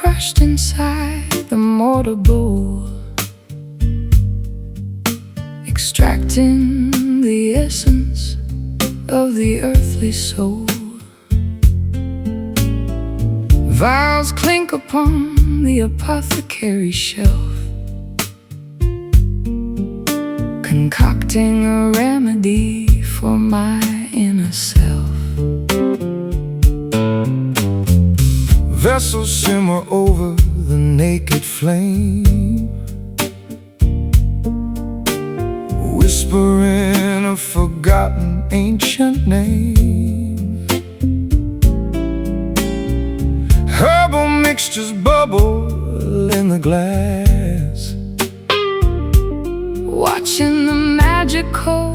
crushed inside the mortar bowl, extracting the essence of the earthly soul. Vials clink upon the apothecary shelf, concocting a remedy for my inner self. Vessels simmer over the naked flame, whispering a forgotten ancient name. Herbal mixtures bubble in the glass, watching the magical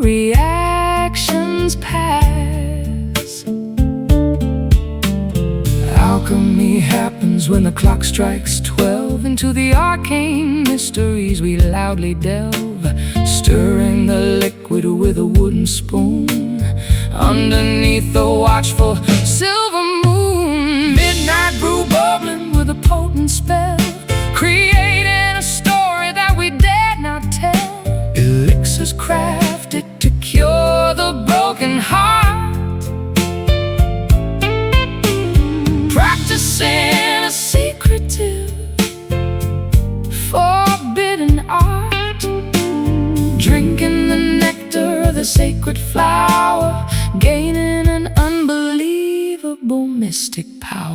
reactions pass. Alchemy happens when the clock strikes 12. Into the arcane mysteries we loudly delve, stirring the liquid with a wooden spoon underneath the watchful silver moon. Midnight brew bubbling with a potent spell, creating a story that we dare not tell. Elixirs crafted to cure the broken heart, practicing a secretive, forbidden art, drinking the nectar of the sacred flower, gaining an unbelievable mystic power.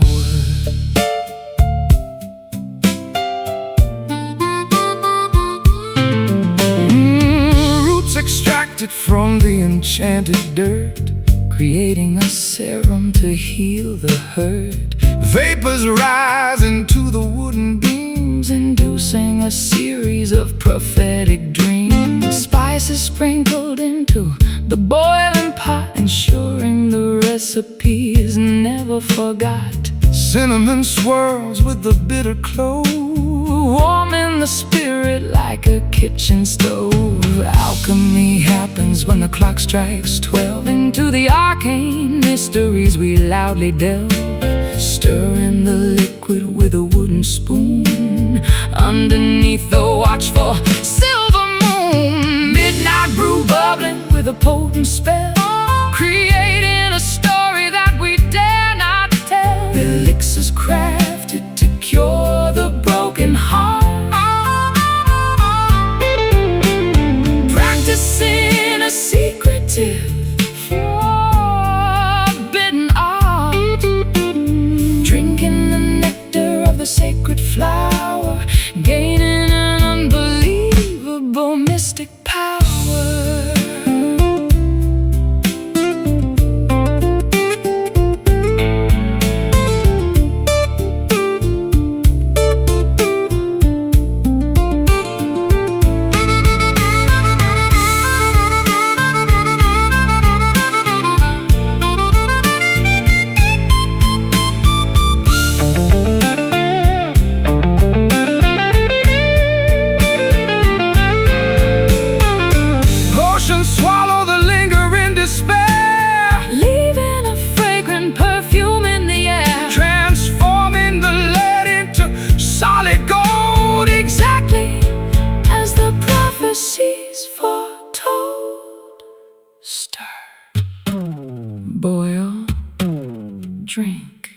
Roots extracted from the enchanted dirt, creating a serum to heal the hurt. Vapors rise into the wooden beams, inducing a series of prophetic dreams. Spices sprinkled into the boiling pot, ensuring the recipe is never forgot. Cinnamon swirls with the bitter clove, warming the spirit like a kitchen stove. Alchemy happens when the clock strikes 12. Into the arcane mysteries we loudly delve, stirring the liquid with a wooden spoon underneath the watchful silver moon. Midnight brew bubbling with a potent spell, creating a story that we dare not tell. Elixirs crafted to cure the broken heart, practicing a secretive, forbidden art, drinking the nectar of the sacred flower, gaining an unbelievable mystic power. Swallow the lingering despair, leaving a fragrant perfume in the air, transforming the lead into solid gold, exactly as the prophecies foretold. Stir, boil, drink.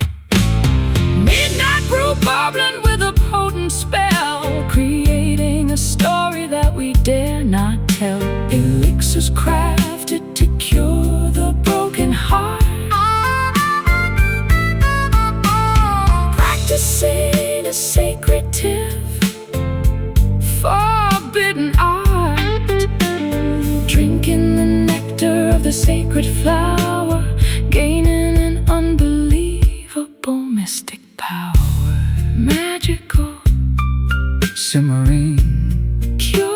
Midnight brew bubbling with a potent spell, creating a story that we dare not tell. Elixirs crafted to cure the broken heart, practicing a secretive, forbidden art, drinking the nectar of the sacred flower, gaining an unbelievable mystic power. Magical, simmering cure.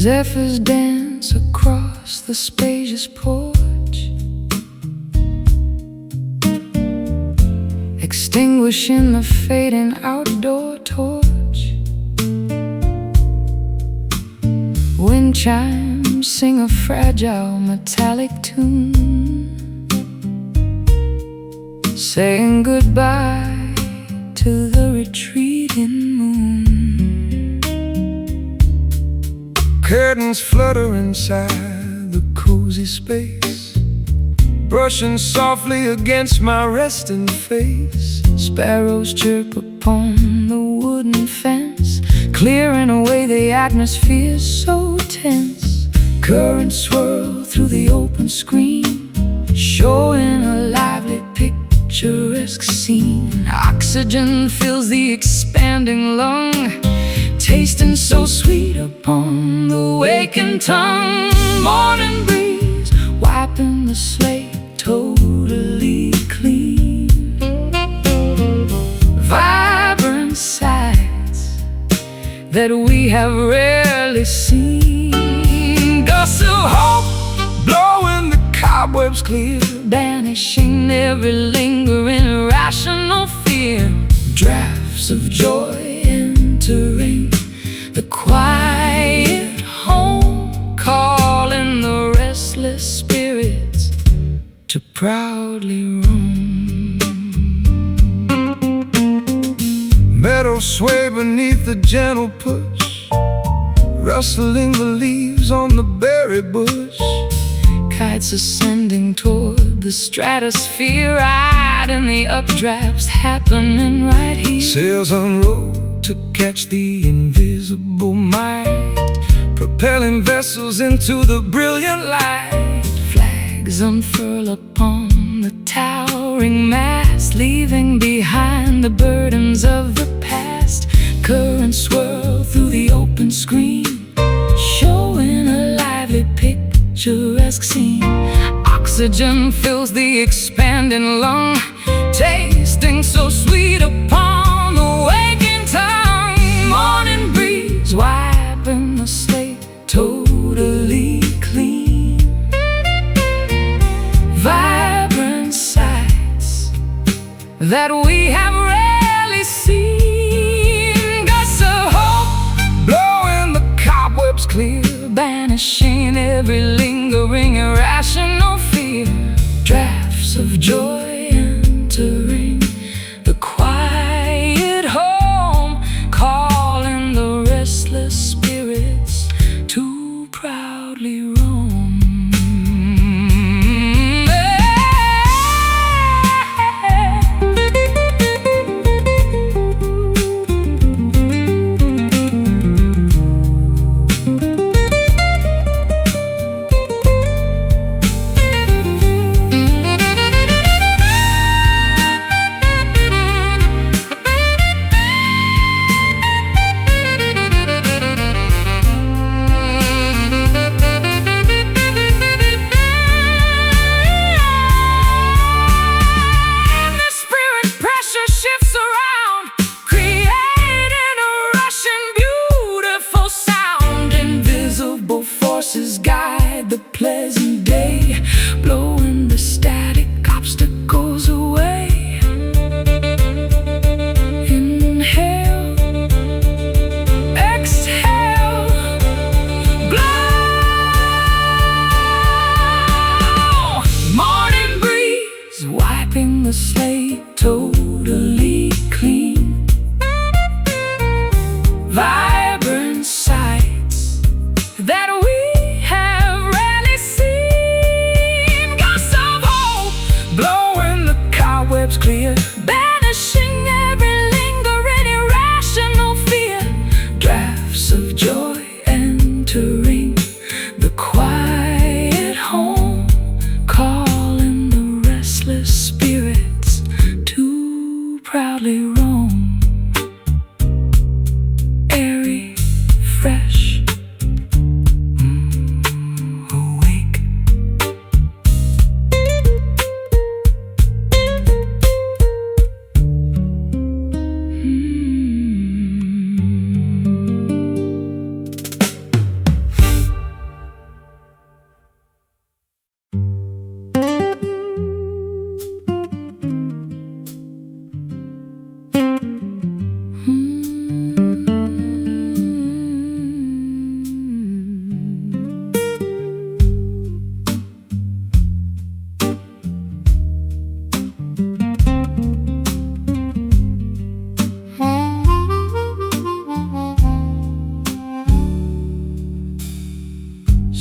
Zephyrs dance across the spacious porch, extinguishing the fading outdoor torch. Wind chimes sing a fragile metallic tune, saying goodbye to the retreating moon. Curtains flutter inside the cozy space, brushing softly against my resting face. Sparrows chirp upon the wooden fence, clearing away the atmosphere so tense. Currents swirl through the open screen, showing a lively picturesque scene. Oxygen fills the expanding lung, tasting so sweet upon the wakened tongue. Morning breeze wiping the slate totally clean. Vibrant sights that we have rarely seen. Gusts of hope blowing the cobwebs clear, banishing every lingering irrational fear. Drafts of joy entering the quiet home, calling the restless spirits to proudly roam. Meadows sway beneath the gentle push, rustling the leaves on the berry bush. Kites ascending toward the stratosphere, riding the updrafts happening right here. Sails unroll to catch the invisible might, propelling vessels into the brilliant light. Flags unfurl upon the towering mast, leaving behind the burdens of the past. Currents swirl through the open screen, showing a lively picturesque scene. Oxygen fills the expanding lung, tasting so sweet upon the waking tongue. Morning breeze wiping the slate totally clean. Vibrant sights that we have rarely seen. Gusts of hope blowing the cobwebs clear, banishing every lingering irrational fear. Drafts of joy entering the quiet home, calling the restless spirits to proudly roam. Guide the pleasant day, blowing the static obstacles away. Inhale, exhale, blow. Morning breeze wiping the slate totally clean. Vibrant sights that we have rarely seen.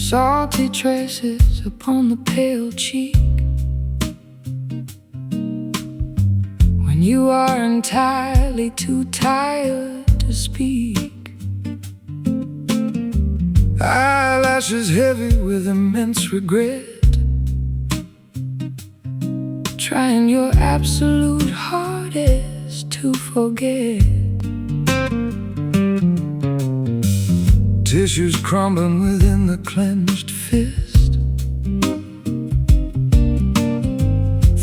salty traces upon the pale cheek. When you are entirely too tired to speak. Eyelashes heavy with immense regret, trying your absolute hardest to forget. Tissues crumbling within the clenched fist,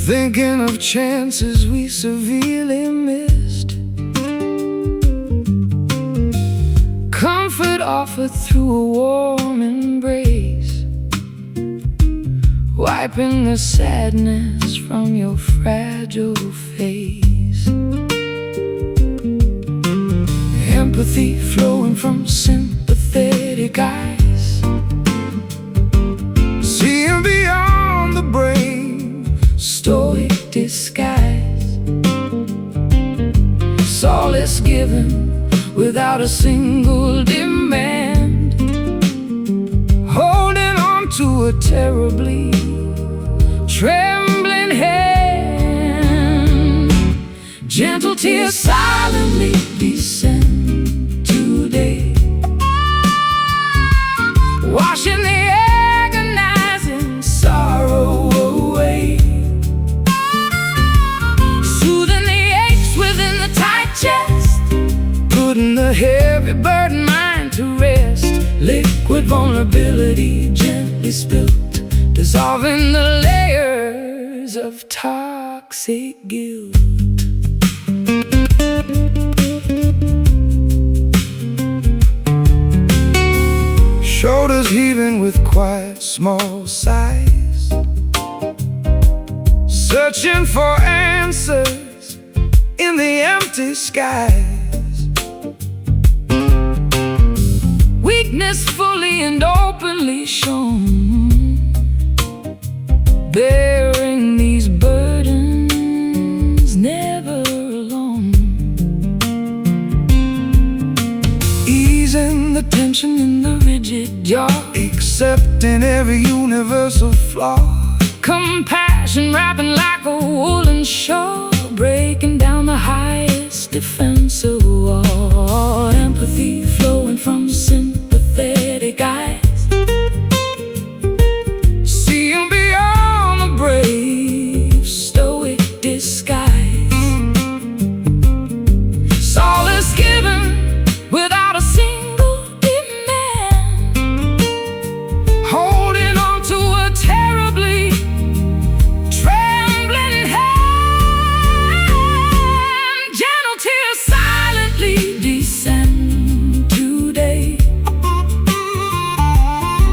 thinking of chances we severely missed. Comfort offered through a warm embrace, wiping the sadness from your fragile face. Empathy flowing from sympathetic eyes, seeing beyond the brave, stoic disguise. Solace given without a single demand, holding on to a terribly trembling hand. Gentle tears silently descend today, washing the agonizing sorrow away, soothing the aches within the tight chest, putting the heavy burden mind to rest. Liquid vulnerability gently spilt, dissolving the layers of toxic guilt. Shoulders heaving with quiet small sighs, searching for answers in the empty skies. Weakness fully and openly shown, bearing these burdens never alone. Easing the tension in the rigid jaw, accepting every universal flaw. Compassion wrapping like a woolen shawl, breaking down the highest defensive wall. Empathy flowing from sympathetic eyes, seeing beyond the brave, stoic disguise. Solace given without a single demand, holding on to a terribly trembling hand. Gentle tears silently descend today,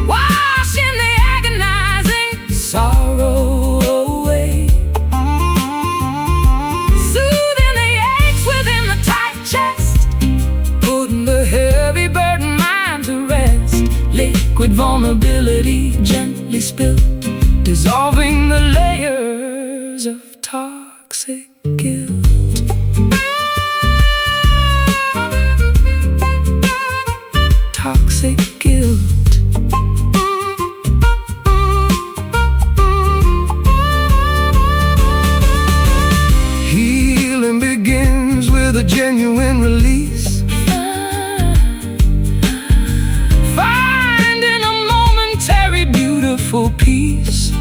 washing the agonizing sorrow away, soothing the aches within the tight chest, putting the heavy burden mind to rest. Liquid vulnerability gently spilt, dissolving the layers of toxic guilt. Toxic guilt. Healing begins with a genuine release, finding a momentary beautiful peace,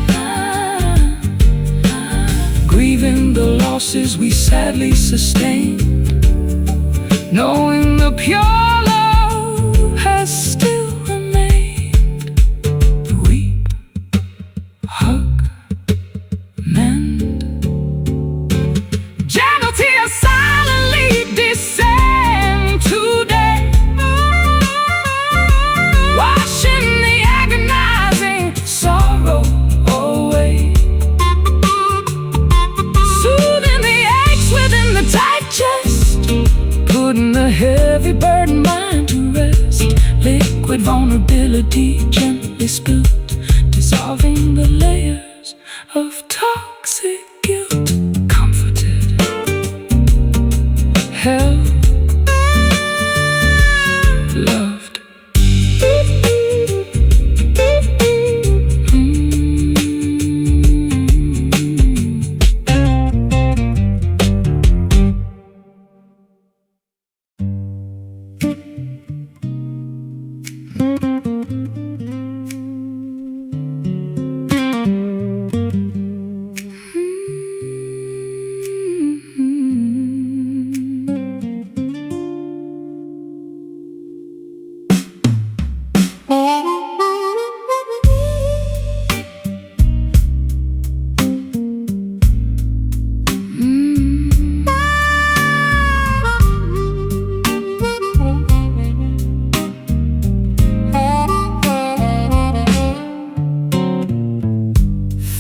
grieving the losses we sadly sustained, knowing the pure love has still remained. Weep, hug, mend. Gentle tears silently descend today, washing the agonizing sorrow away, soothing the aches within the tight chest, putting the heavy burden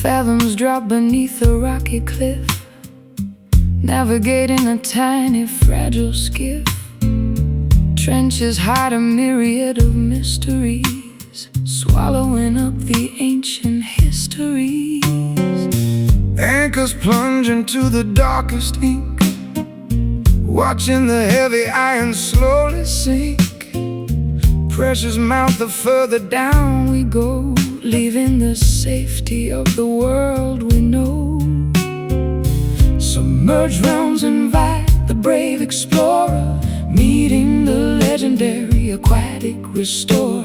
Fathoms drop beneath a rocky cliff, navigating a tiny fragile skiff. Trenches hide a myriad of mysteries, swallowing up the ancient histories. Anchors plunge into the darkest ink, watching the heavy iron slowly sink. Pressures mount the further down we go, leaving the safety of the world we know. Submerged realms invite the brave explorer, meeting the legendary aquatic restorer.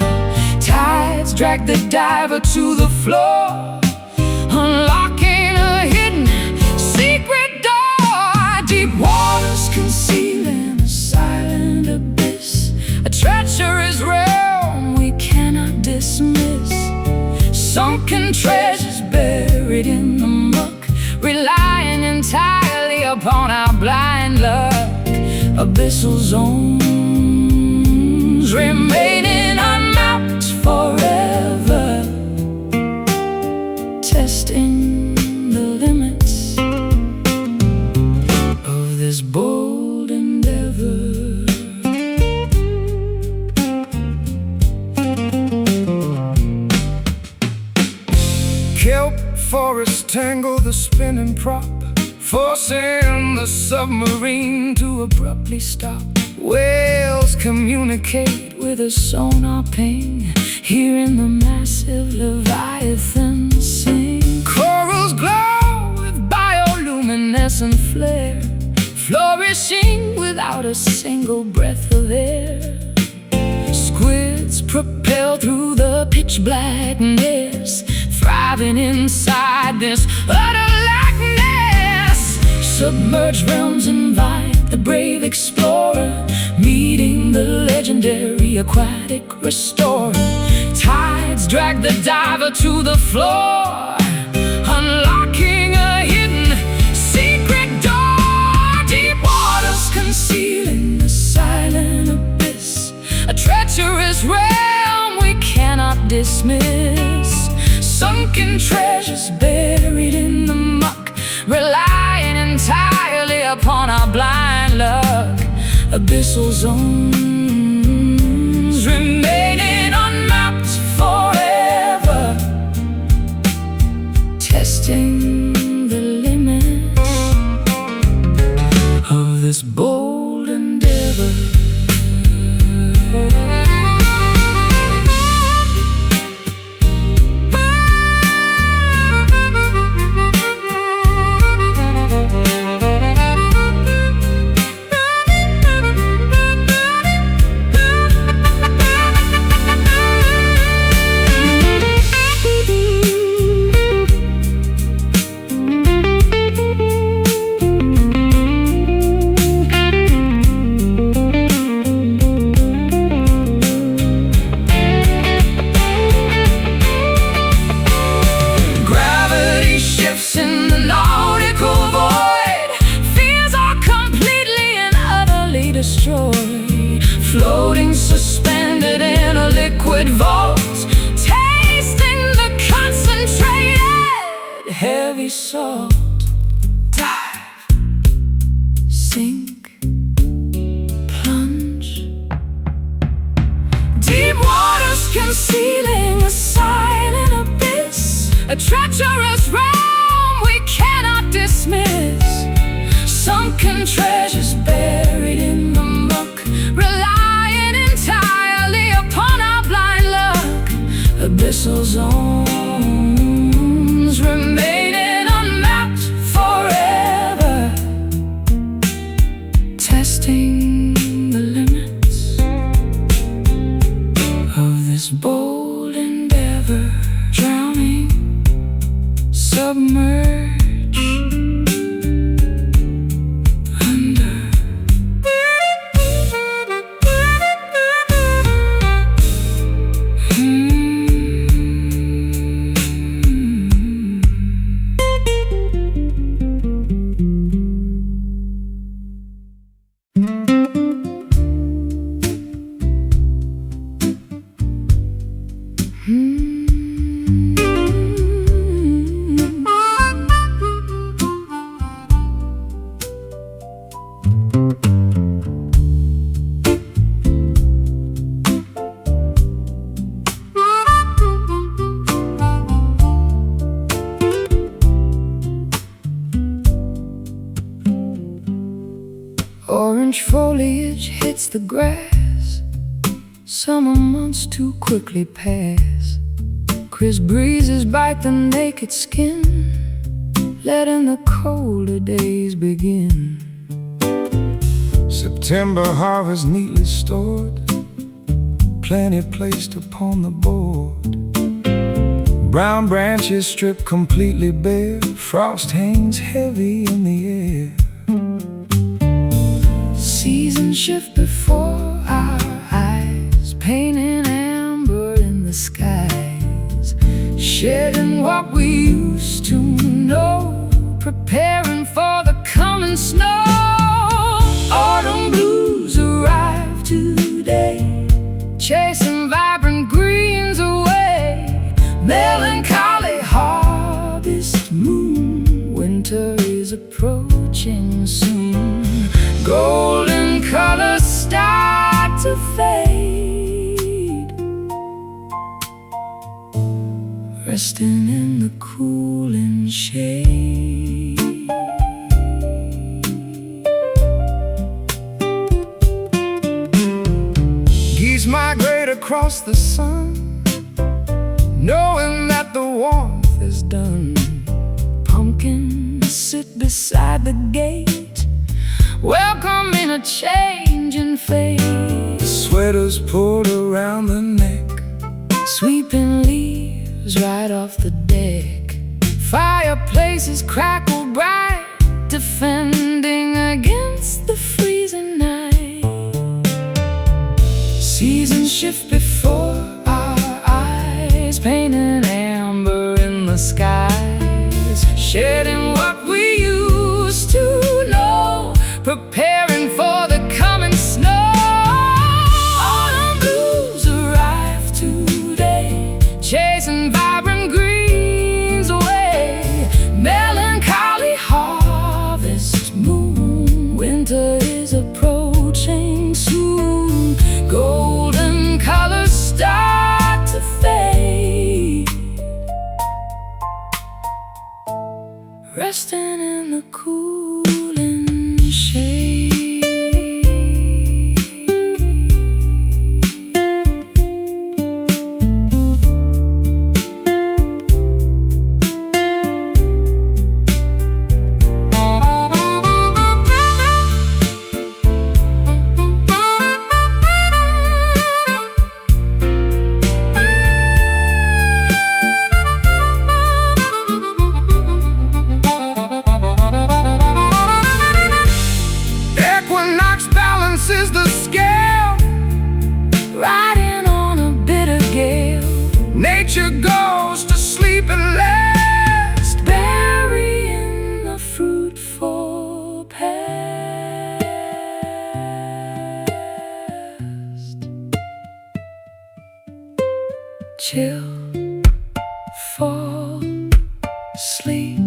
Tides drag the diver to the floor, unlocking a hidden secret door. Deep waters concealing a silent abyss, a treacherous realm we cannot dismiss. Sunken treasures buried in the muck, relying entirely upon our blind luck. Abyssal zones remaining unmapped forever, testing the limits of this bold endeavor. Kelp forests tangle the spinning prop, forcing the submarine to abruptly stop. Whales communicate with a sonar ping, hearing the massive leviathan sing. Corals glow with bioluminescent flare, flourishing without a single breath of air. Squids propel through the pitch blackness, thriving inside this utter lackness. Submerged realms invite the brave explorer, meeting the legendary aquatic restorer. Tides drag the diver to the floor, unlocking a hidden secret door. Deep waters concealing a silent abyss, a treacherous realm we cannot dismiss. Sunken treasures buried in the muck, relying entirely upon our blind luck. Abyssal zones remaining unmapped forever, testing the limits of this bold endeavor. Floating suspended in a liquid vault, tasting the concentrated heavy salt. Dive, sink, plunge. Deep waters concealing a silent abyss, a treacherous realm we cannot dismiss. Sunken treasures buried in the muck, relying entirely upon our blind luck. Abyssal zones remaining unmapped forever, testing the limits of this bold endeavor. Drowning, submerged, hits the grass. Summer months too quickly pass. Crisp breezes bite the naked skin, letting the colder days begin. September harvest neatly stored, plenty placed upon the board. Brown branches stripped completely bare, frost hangs heavy in the air. Seasons shift before our eyes, painting amber in the skies, shedding what we used to know, preparing for the coming snow. Autumn blues arrive today, chasing vibrant greens away. Melancholy harvest moon, winter is approaching soon. Golden colors start to fade, resting in the cooling shade. Geese migrate across the sun, knowing that the warmth is done. Pumpkins sit beside the gate, welcoming a change in fate. Sweaters pulled around the neck, sweeping leaves right off the deck. Fireplaces crackle bright, defending against the freezing night. Seasons shift before our eyes, painting amber in the skies, shedding what we used to know, preparing for the coming snow. Autumn blues arrive today, chasing vibrant greens away. Melancholy harvest moon, winter is approaching soon. Golden colors start to fade, resting in the cooling shade. Is the scale, riding on a bitter gale. Nature goes to sleep at last, burying the fruitful past. Chill, fall, sleep.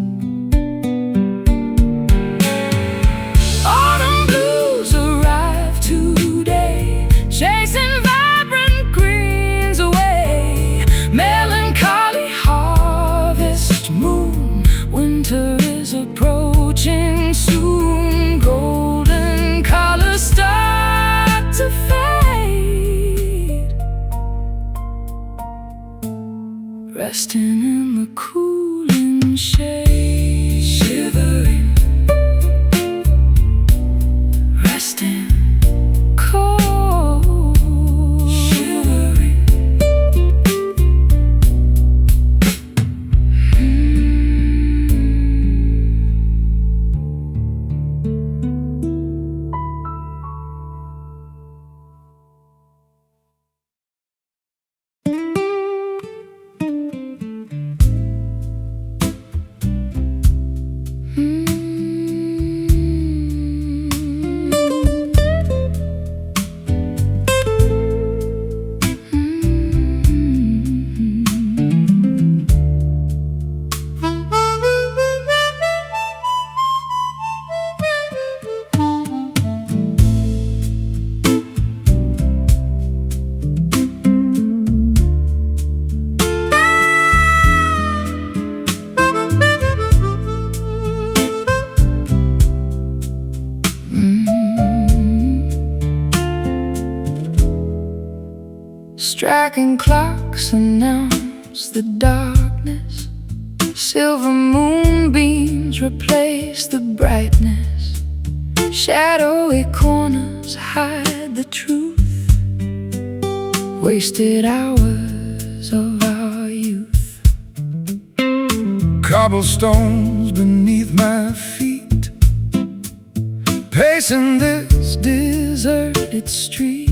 Chasing vibrant greens away. Melancholy harvest moon, winter is approaching soon. Golden colors start to fade, resting in the cooling shade. Shivering, resting, cold. Striking clocks announce the darkness. Silver moonbeams replace the brightness. Shadowy corners hide the truth. Wasted hours of our youth. Cobblestones beneath my feet, pacing this deserted street.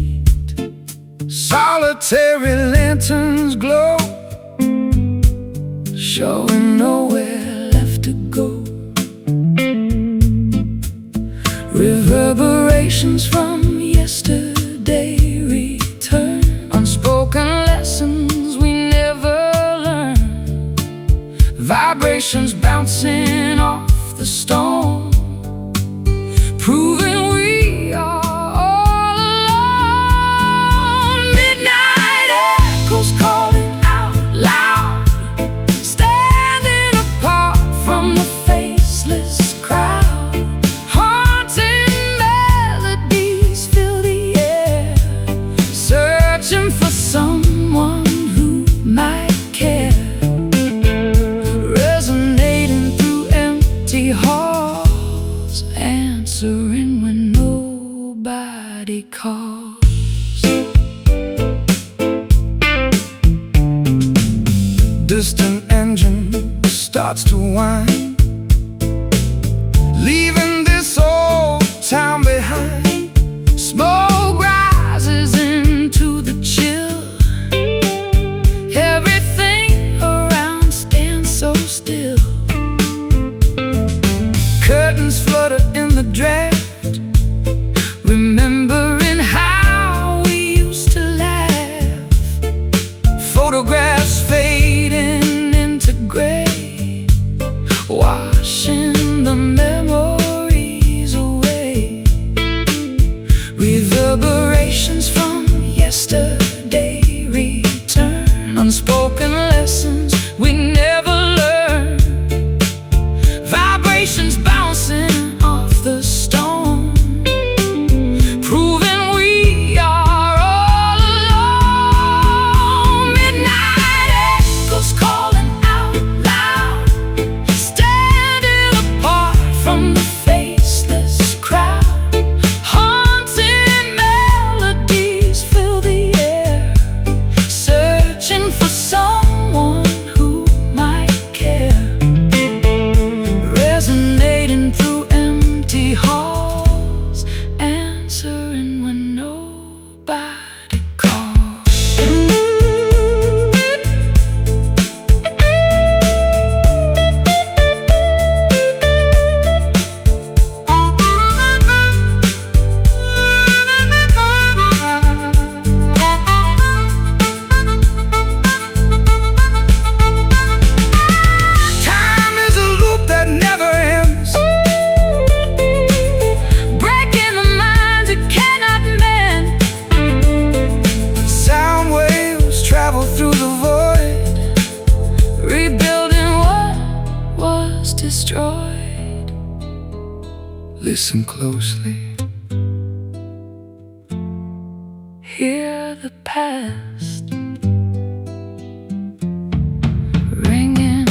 Solitary lanterns glow, showing nowhere left to go. Reverberations from yesterday return. Unspoken lessons we never learned. Vibrations bouncing off the stone, proving we are all alone. Midnight echoes calling out loud, standing apart from the faceless crowd. Haunting melodies fill the air, searching for someone who might care. Resonating through empty halls, answering when nobody calls. Distant engine starts to whine, leaving this old town behind. Smoke rises into the chill. Everything around stands so still. Curtains flutter in the draft, remembering how we used to laugh. Photographs fading into gray, washing the memories away. Reverberations from yesterday return. Unspoken lessons we never learned. Vibrations bouncing off the stone, proving we are all alone. Midnight echoes calling out loud, standing apart from the faceless crowd. Haunting melodies fill the air, searching for someone who might care. Resonating through empty halls, answering when nobody calls. Time is a loop that never ends, breaking the minds it cannot mend. Sound waves travel through the void, rebuilding what was destroyed. Listen closely, hear the past ringing.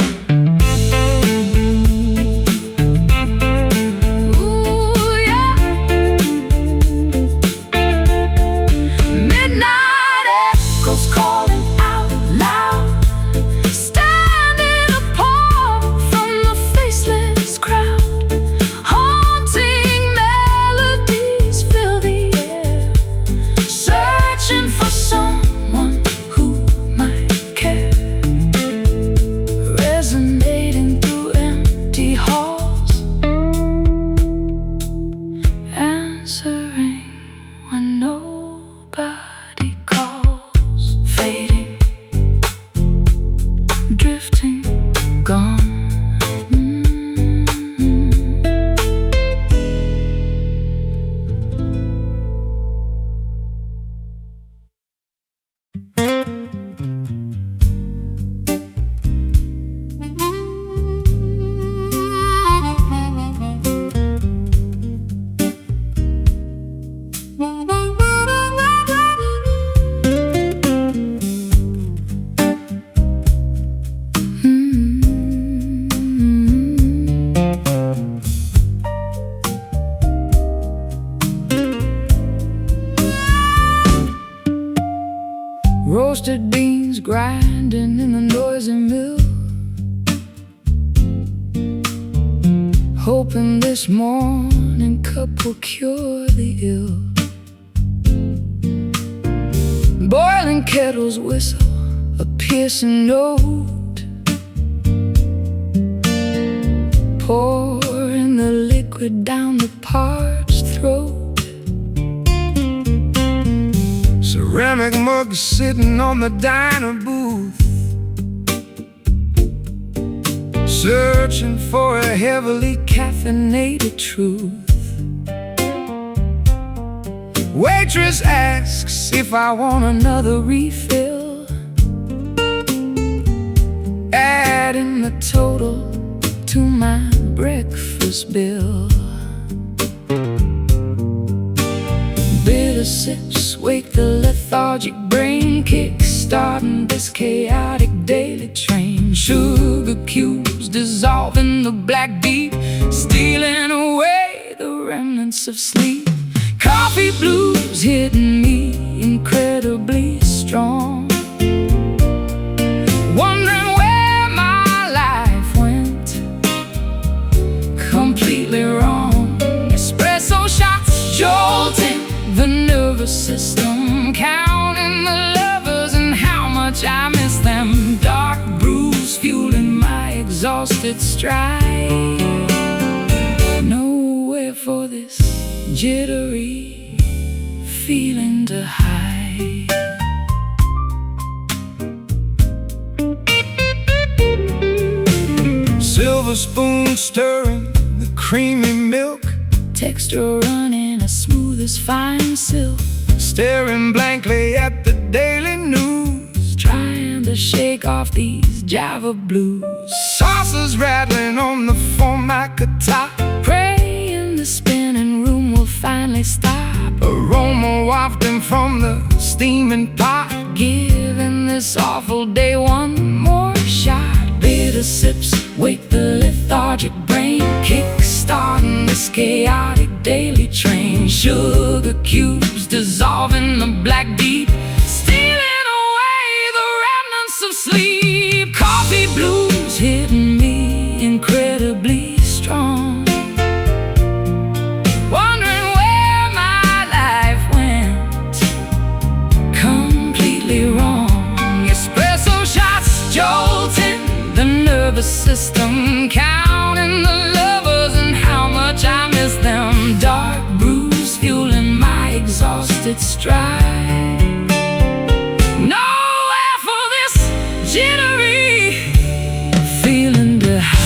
Ooh, yeah. Midnight echoes calling out loud, standing apart from the faceless crowd. Haunting melodies fill the air, searching for someone who might care. Resonating through empty halls, answering when nobody calls. Fading, drifting, gone. grinding in the noisy mill, hoping this morning cup will cure the ill. Boiling kettles whistle a piercing note, pouring the liquid down the parched throat. Ceramic mugs sitting on the diner booth, searching for a heavily caffeinated truth. Waitress asks if I want another refill, adding the total to my breakfast bill. Bitter sips wake the lethargic brain, kick-starting this chaotic daily train. Sugar cubes dissolving the black deep, stealing away the remnants of sleep. Coffee blues hitting me incredibly strong, wondering where my life went completely wrong. Espresso shots jolting the nervous system, counting the lovers and how much I miss them. Dark brews fueling my exhausted stride, nowhere for this jittery feeling to hide. Silver spoon stirring the creamy milk, texture running as smooth as fine silk. Staring blankly at the daily news, trying to shake off these Java blues. Saucers rattling on the formica top, praying the spinning room will finally stop. Aroma wafting from the steaming pot, giving this awful day one more shot. Bitter sips wake the lethargic brain, kick-starting this chaotic daily train. Sugar cubes dissolving the black deep, stealing away the remnants of sleep. Coffee blues hitting me incredibly strong, wondering where my life went completely wrong. Espresso shots jolting the nervous system, counting the lovers and how much I miss them. Dark brews fueling my exhausted stride, nowhere for this jittery feeling to hide.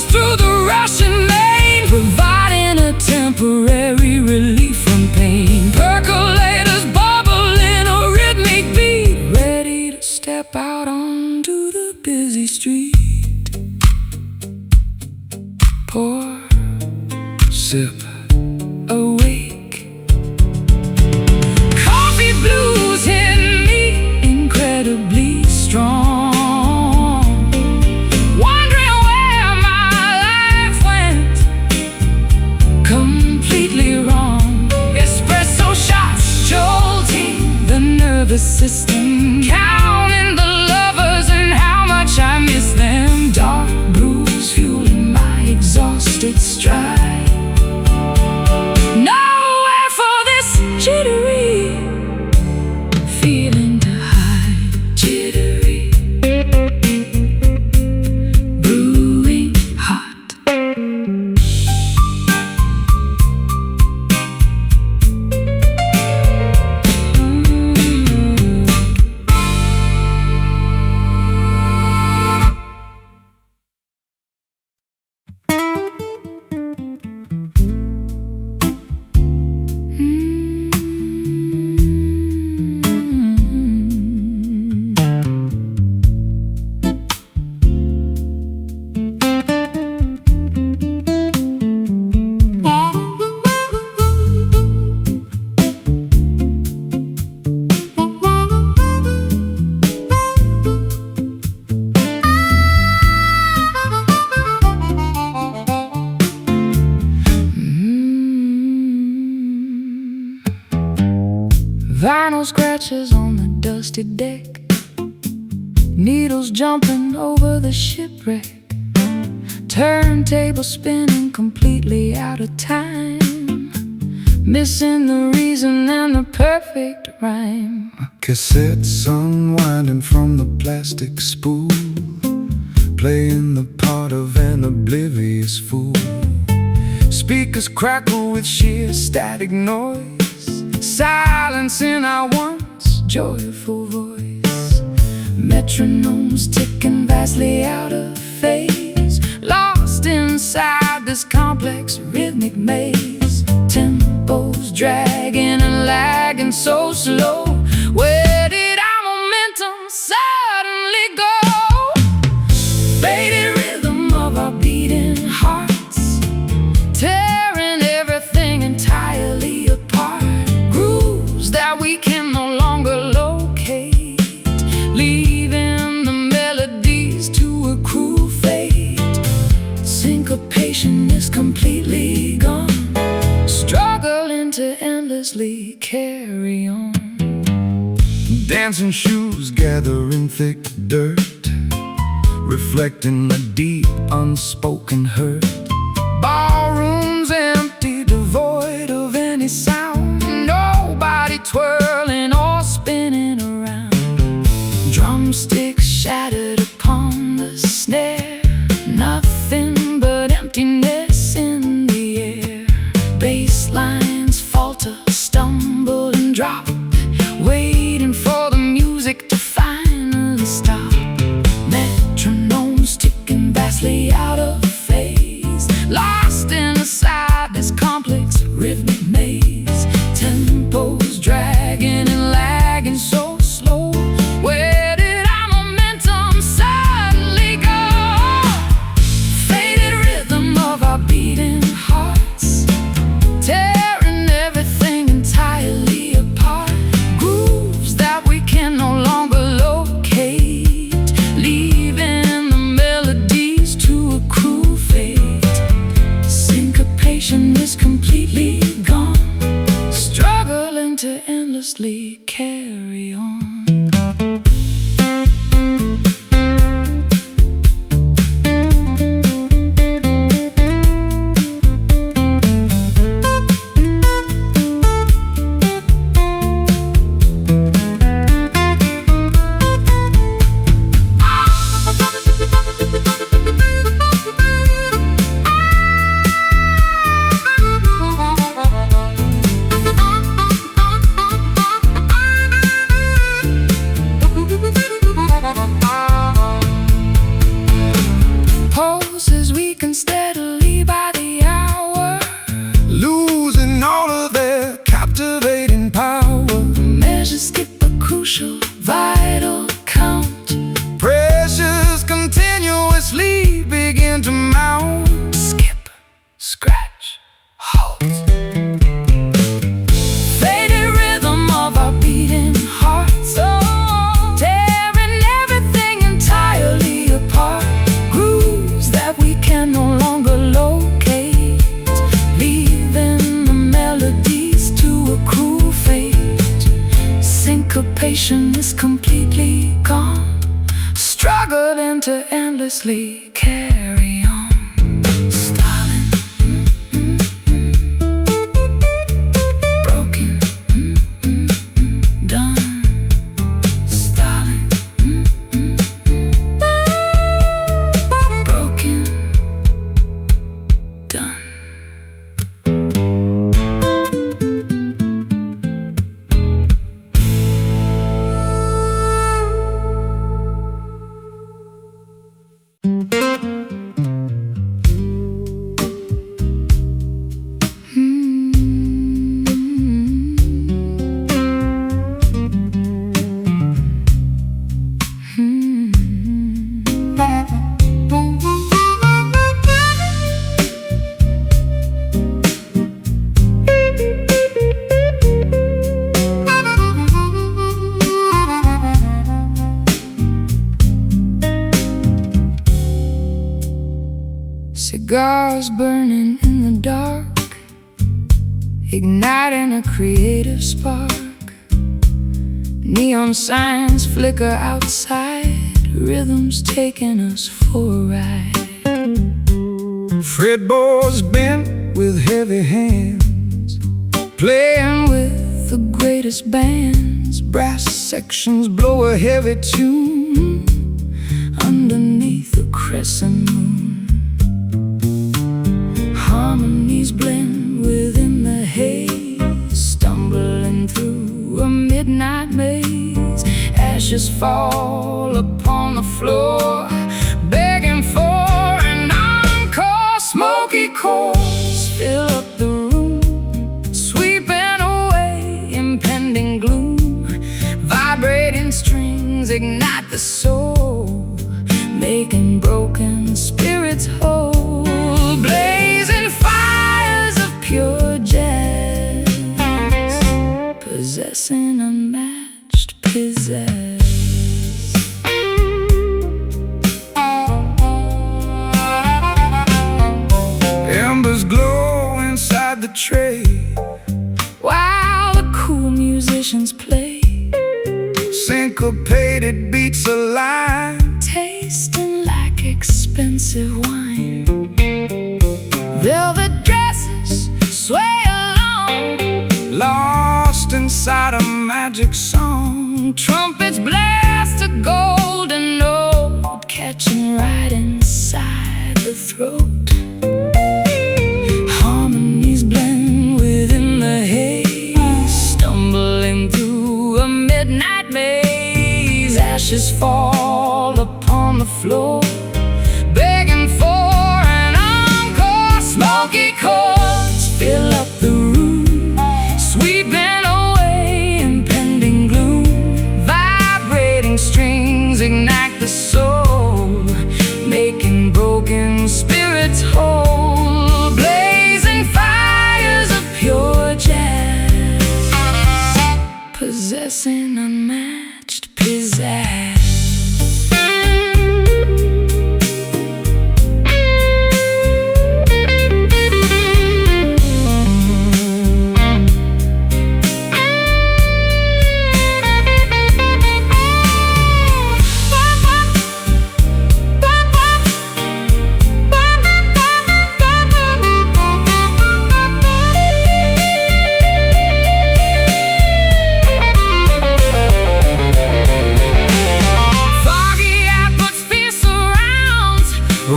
Through the rushing lane, providing a temporary relief from pain. Percolators bubbling a rhythmic beat, ready to step out onto the busy street. Pour, sip, awake. Coffee blues hit me incredibly strong, the system, counting the lovers and how much I miss them. Dark brews fueling my exhausted stride, Vinyl scratches on the dusty deck, needles jumping over the shipwreck, turntable spinning completely out of time, missing the reason and the perfect rhyme. Cassettes unwinding from the plastic spool, playing the part of an oblivious fool. Speakers crackle with sheer static noise, silencing our once joyful voice. Metronomes ticking vastly out of phase, lost inside this complex rhythmic maze. Tempos dragging and lagging so slow. Where did our momentum suddenly go? Faded rhythm of our beating hearts, tearing everything entirely apart. Grooves that we can no longer locate, leaving the melodies to accrue fate. Syncopation is completely gone, struggling to endlessly carry on. Dancing shoes gathering thick dirt, reflecting the deep unspoken hurt. Ballrooms empty, devoid of any sound, nobody twirling or spinning around. Drumsticks shattered upon the snare, nothing but emptiness in the air. Bass lines falter, stumble and drop, waiting for the music to finally stop. Metronomes ticking vastly out of phase, lost inside this complex rhythmic maze. Tempos dragging and lagging so slow. Where did our momentum suddenly go? Faded rhythm of our beating hearts, tearing everything entirely apart. Grooves that we can no longer locate, leaving the melodies to accrue fate. Syncopation is completely gone, struggling to endlessly carry on. Poses weaken steadily by the hour, Losing all of their captivating power. measures skip a crucial, vital count. Pressures continuously begin to mount. Skip, scratch, halt. Faded rhythm of our beating hearts, tearing everything entirely apart. Grooves that we can no longer locate, leaving the melodies to accrue fate. Syncopation is completely gone, struggling to endlessly carry on. Stalling, broken, done. Stalling, broken, done. Cigars burning in the dark, igniting a creative spark. Neon signs flicker outside, rhythms taking us for a ride. Fretboards bent with heavy hands, playing with the greatest bands. Brass sections blow a heavy tune underneath a crescent moon. Harmonies blend within the haze, stumbling through a midnight maze. Ashes fall upon the floor, begging for an encore. Smoky chords fill up the room, sweeping away impending gloom. Vibrating strings ignite the soul, making broken spirits whole. Blazing fires of pure jazz, possessing unmatched pizzazz. embers glow inside the tray while the cool musicians play. Syncopated beats align, tasting like expensive wine. Velvet dresses sway along, lost inside a magic song. trumpets blast a golden note, catching right inside the throat. Harmonies blend within the haze, stumbling through a midnight maze. Ashes fall upon the floor, begging for an encore. Smoky chords fill up the room, sweeping away impending gloom. Vibrating strings ignite the soul, making broken spirits whole. Blazing fires of pure jazz, possessing unmatched pizzazz.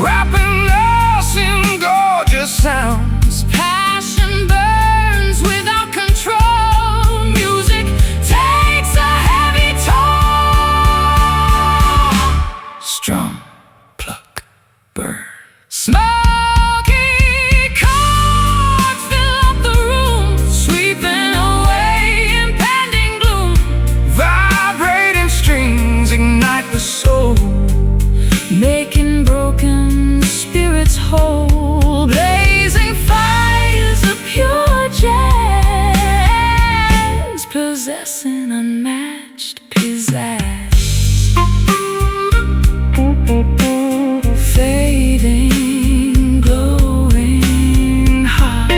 wrapping us in gorgeous sounds. Passion burns without control. Music takes a heavy toll. Strum, pluck, burn. Smoky chords fill up the room, sweeping away impending gloom. Vibrating strings ignite the soul, making broken spirits whole. Blazing fires of pure jazz, possessing unmatched pizzazz. Fading, glowing hot.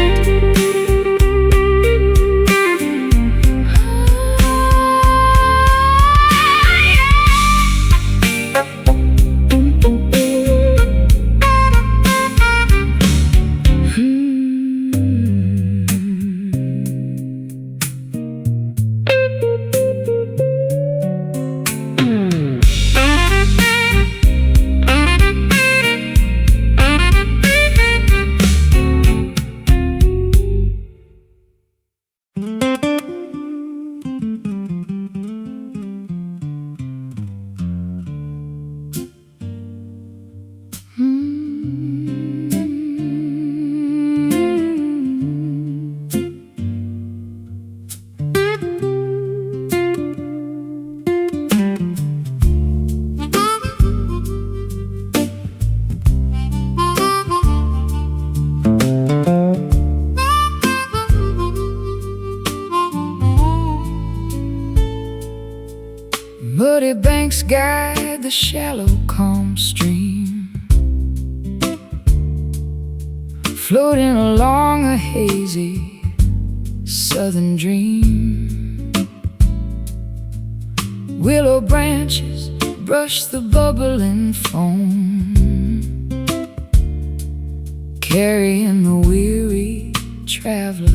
Muddy banks guide the shallow, calm stream, floating along a hazy southern dream. Willow branches brush the bubbling foam, carrying the weary traveler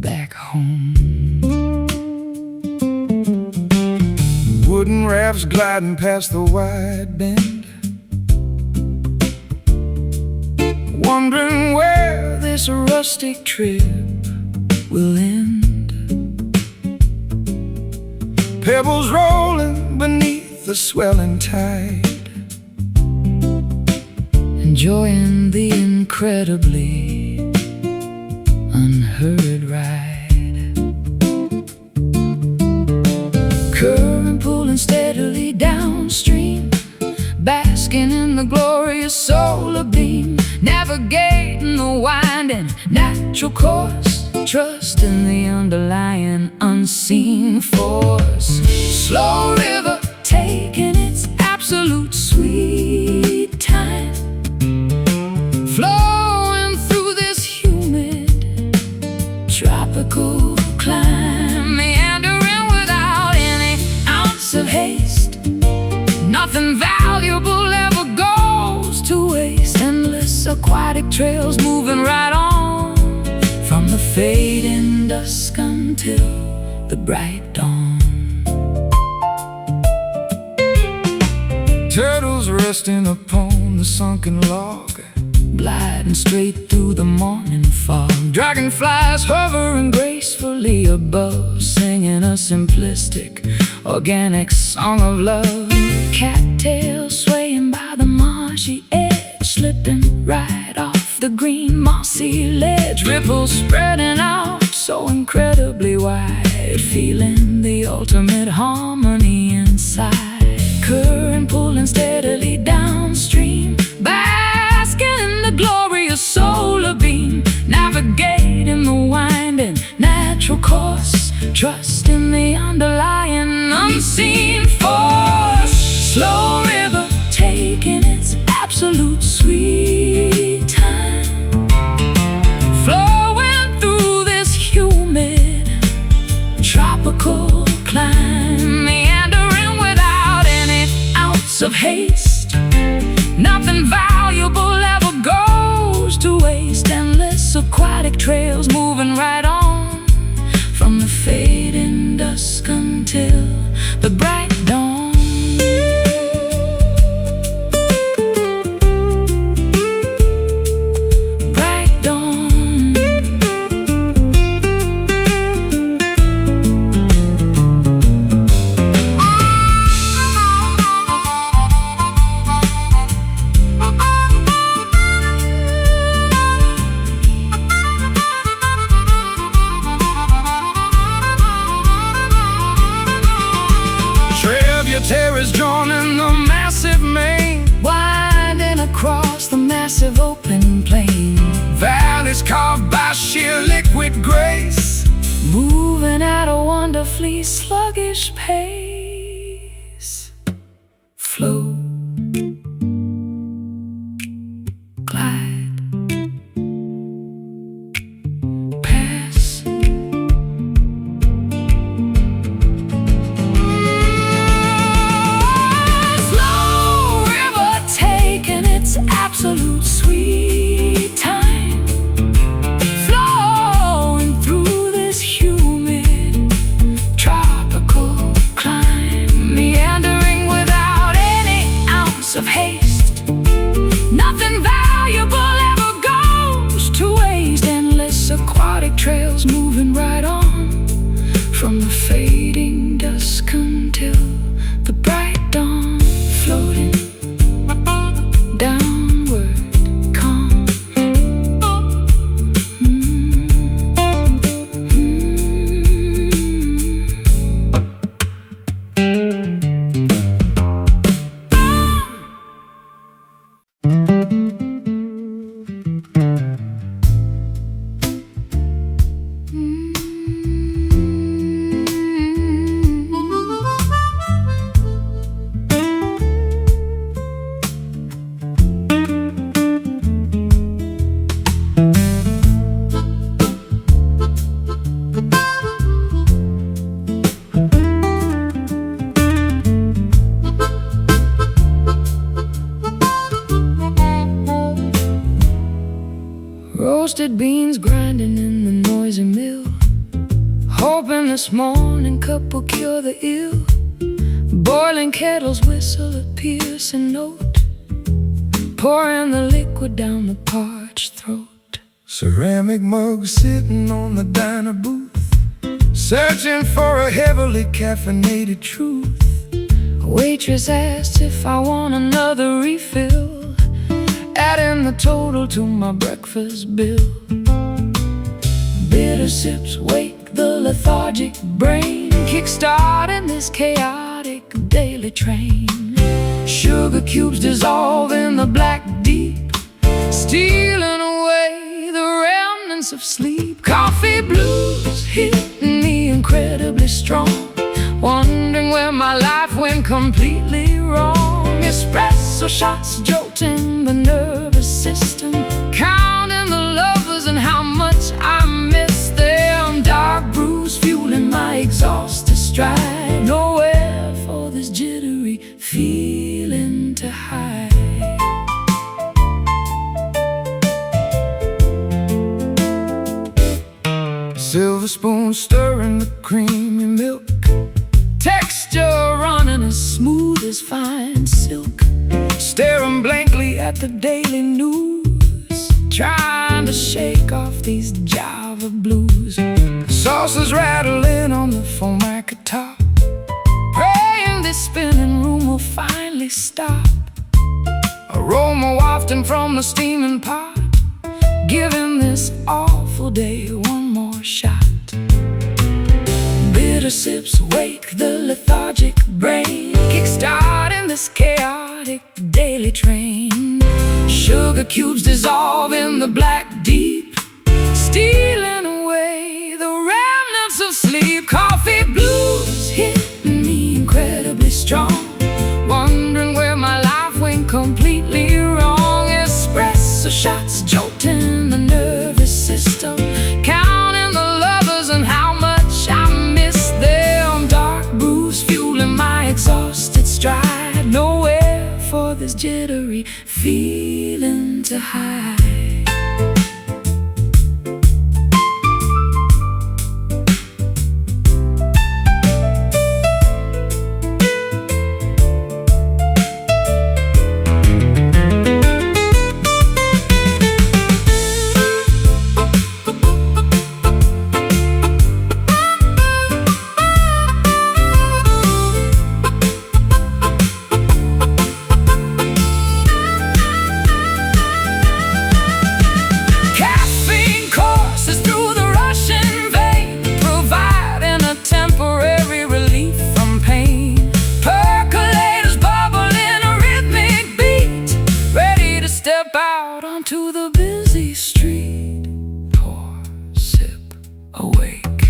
back home. Wooden rafts gliding past the wide bend, wondering where this rustic trip will end. pebbles rolling beneath the swelling tide, enjoying the incredibly unheard ride. Current pulling steadily downstream, basking in the glorious solar beam, navigating the winding natural course, trusting the underlying unseen force. Slow river taking its absolute sweet time, flowing through this humid tropical climb, meandering without any ounce of haste. Nothing valuable ever goes to waste. Endless aquatic trails moving right on, from the fading dusk until the bright dawn. turtles resting upon the sunken log, gliding straight through the morning fog. dragonflies Hovering gracefully above, singing a simplistic, organic song of love. Cattails swaying by the marshy edge, slipping right off the green mossy ledge. Ripples spreading out so incredibly wide, feeling the ultimate harmony inside. Current pulling steadily downstream, basking in the glorious solar beam, navigating the winding natural course, trusting the underlying unseen force. Slow river taking its absolute sweet time, flowing through this humid tropical climb, meandering without any ounce of haste. Nothing valuable ever goes to waste. Endless aquatic trails moving right on, from the fading dusk until the bright dawn. Bright dawn. tributaries joining the massive main, Winding across the massive open plain, valleys carved by sheer liquid grace, moving at a wonderfully sluggish pace. Flow, glide, pass. Slow river taking its absolute sweet time, flowing through this humid tropical climb. Roasted beans grinding in the noisy mill, hoping this morning cup will cure the ill. Boiling kettles whistle a piercing note, pouring the liquid down the parched throat. Ceramic mug sitting on the diner booth, searching for a heavily caffeinated truth. A waitress asked if I want another refill, adding the total to my breakfast bill. Bitter sips wake the lethargic brain, kickstarting this chaotic daily train. Sugar cubes dissolve in the black deep, stealing away the remnants of sleep. Coffee blues hitting me incredibly strong, wondering where my life went completely wrong. Espresso shots jolting the nervous system, counting the lovers and how much I miss them. Dark brews fueling my exhausted stride, nowhere for this jittery feeling to hide. Silver spoon stirring the creamy milk, Texture running as smooth as fine silk. staring blankly at the daily news, Trying to shake off these Java blues. saucers rattling on the formica top, Praying this spinning room will finally stop. aroma wafting from the steaming pot, Giving this awful day one more shot. Bitter sips wake the lethargic brain, kickstarting this chaotic daily train. Sugar cubes dissolve in the black deep, stealing away the remnants of sleep. Coffee blues hitting me incredibly strong, wondering where my life went completely wrong. Espresso shots jolting the nervous system, counting the lovers and how much I miss them. Dark brews fueling my exhausted stride, nowhere for this jittery feeling to hide. To the busy street, pour, sip, awake.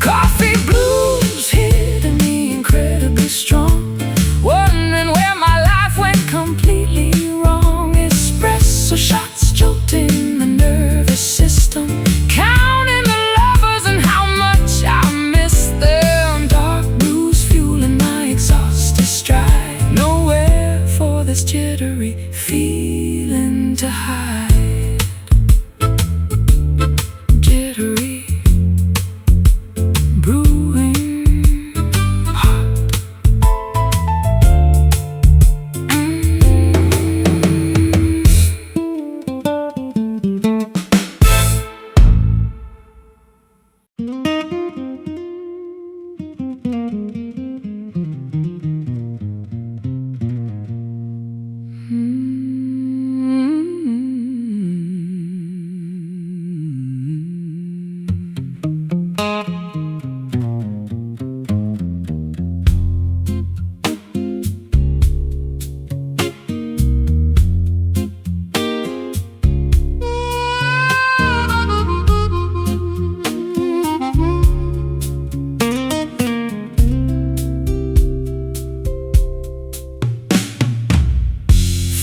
Coffee blues hitting me incredibly strong, wondering where my life went completely wrong. Espresso shots jolting the nervous system, counting the lovers and how much I miss them. Dark brews fueling my exhausted stride, nowhere for this jittery feeling to hide. Jittery, brewing hot.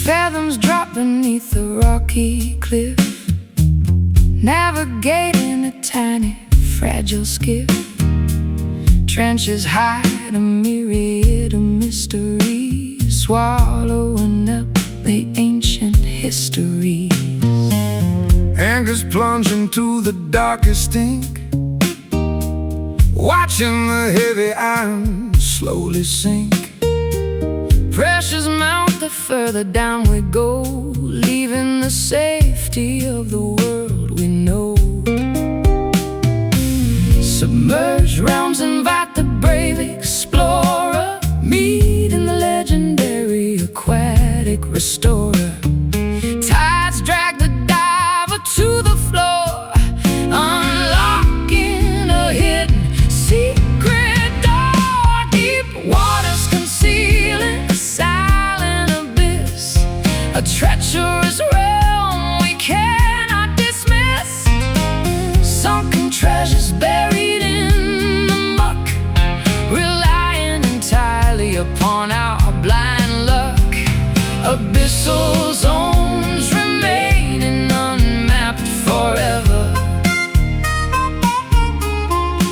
Fathoms drop beneath the rocky cliff, navigating a tiny, fragile skiff. Trenches hide a myriad of mysteries, swallowing up the ancient histories. Anchors plunge into the darkest ink, watching the heavy iron slowly sink. Pressures mount the further down we go, leaving the safety of the world we know. Submerged realms invite the brave explorer, meeting the legendary aquatic restorer. Tides drag the diver to the floor, unlocking a hidden secret door. Deep waters concealing a silent abyss, a treacherous realm we cannot dismiss. Sunken treasures buried in the muck, relying entirely upon our blind luck. Abyssal zones remaining unmapped forever,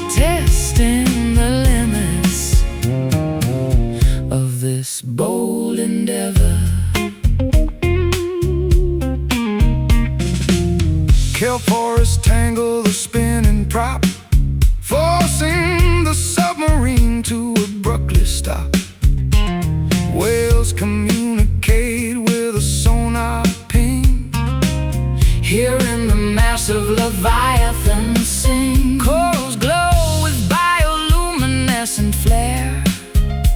testing the limits of this bold endeavor. Kelp forests tangle the spinning prop, forcing the submarine to abruptly stop. Whales communicate with a sonar ping, Hearing the massive leviathan sing. Corals glow with bioluminescent flare,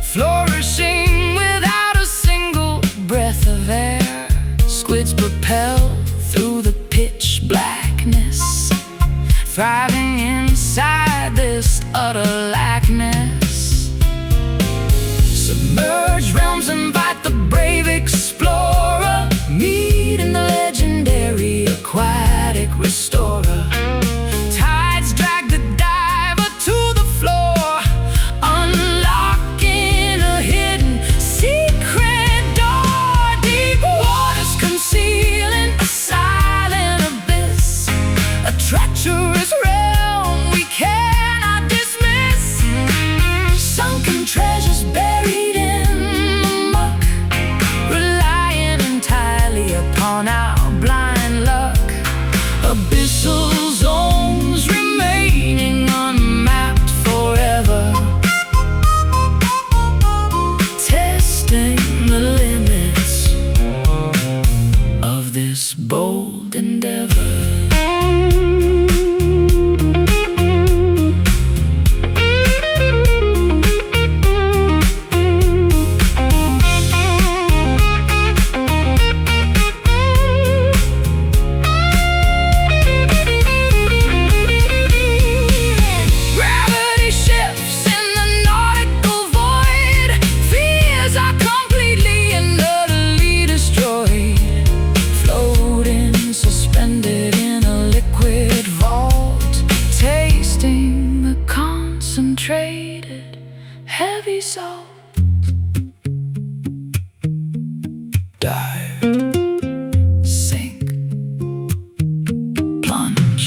flourishing without a single breath of air. Squids propel through the pitch blackness, thriving inside this utter lackness. Submerged realms invite the brave explorer, meeting the legendary aquatic restorer. Tides drag the diver to the floor, unlocking a hidden secret door. Deep waters concealing a silent abyss, a treacherous realm we cannot dismiss. Sunken treasures buried in the muck, relying entirely upon our blind luck. Abyssal zones remaining unmapped forever, testing the limits of this bold endeavor. Gravity shifts in the nautical void, fears are completely and utterly destroyed. Floating, suspended in a liquid vault, tasting the concentrated heavy salt. Dive, sink, plunge.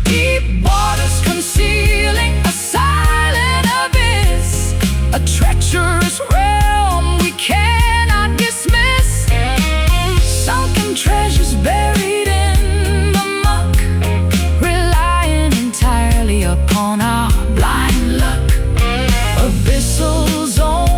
Deep waters concealing a silent abyss, a treacherous realm we cannot dismiss. Sunken treasures buried in the muck, relying entirely upon our blind luck. Abyssal zones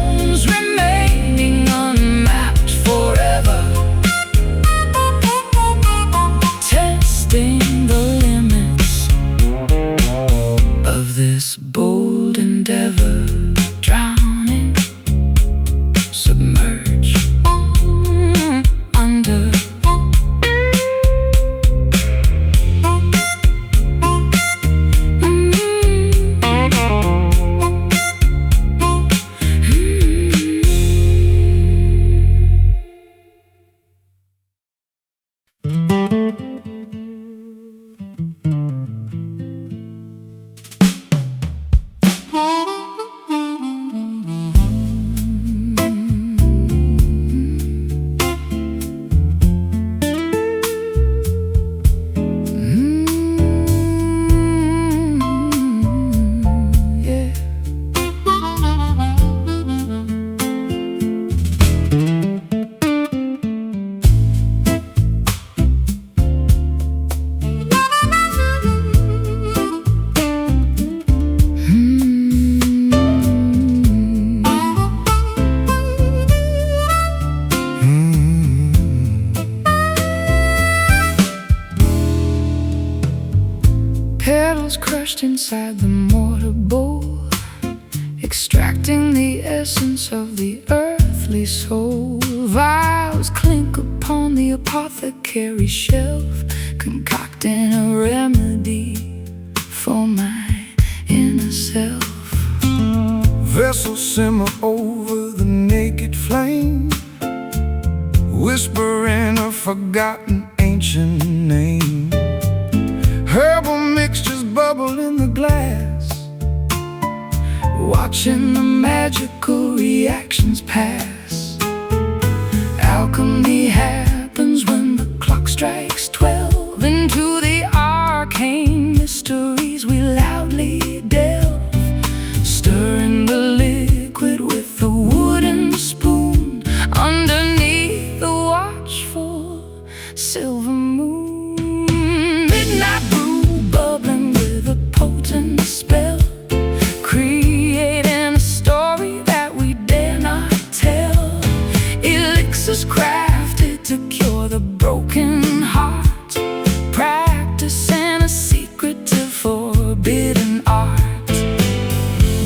cells crushed inside the mortar bowl, extracting the essence of the earthly soul. Vials clink upon the apothecary's shelf, concocting a remedy for my inner self. Vessels simmer over the naked flame, whispering a forgotten ancient name. Herbal mixtures bubble in the glass, watching the magical reactions pass. Alchemy happens when the clock strikes 12. Into the arcane mysteries we loudly delve, stirring the liquid with a wooden spoon underneath the watchful silver moon. Midnight brew bubbling with a potent spell, creating a story that we dare not tell. Elixirs crafted to cure the broken heart, practicing a secretive forbidden art.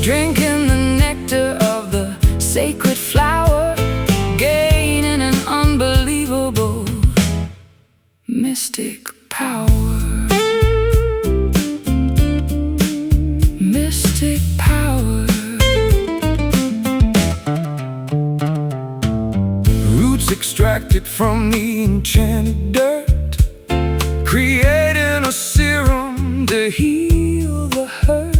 Drinking the nectar of the sacred flower, gaining an unbelievable mystic power. Mystic power. Roots extracted from the enchanted dirt, creating a serum to heal the hurt.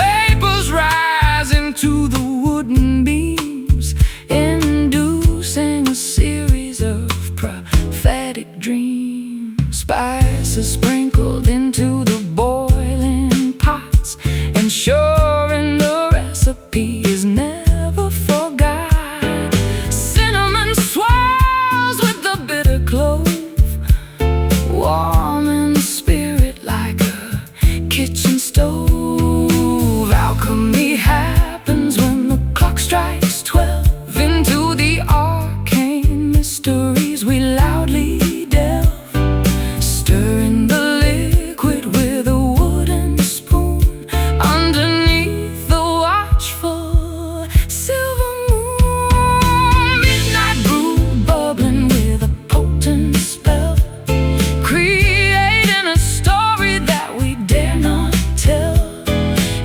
Vapors rise into the wooden beams, inducing a series of prophetic dreams. Spices sprinkled into the boiling pots, ensuring the recipe is never forgot. Cinnamon swirls with the bitter clove, warming the spirit like a kitchen stove. Alchemy happens when the clock strikes 12. Into the arcane mysteries we loudly delve, stirring the liquid with a wooden spoon underneath the watchful silver moon. Midnight brew bubbling with a potent spell, creating a story that we dare not tell.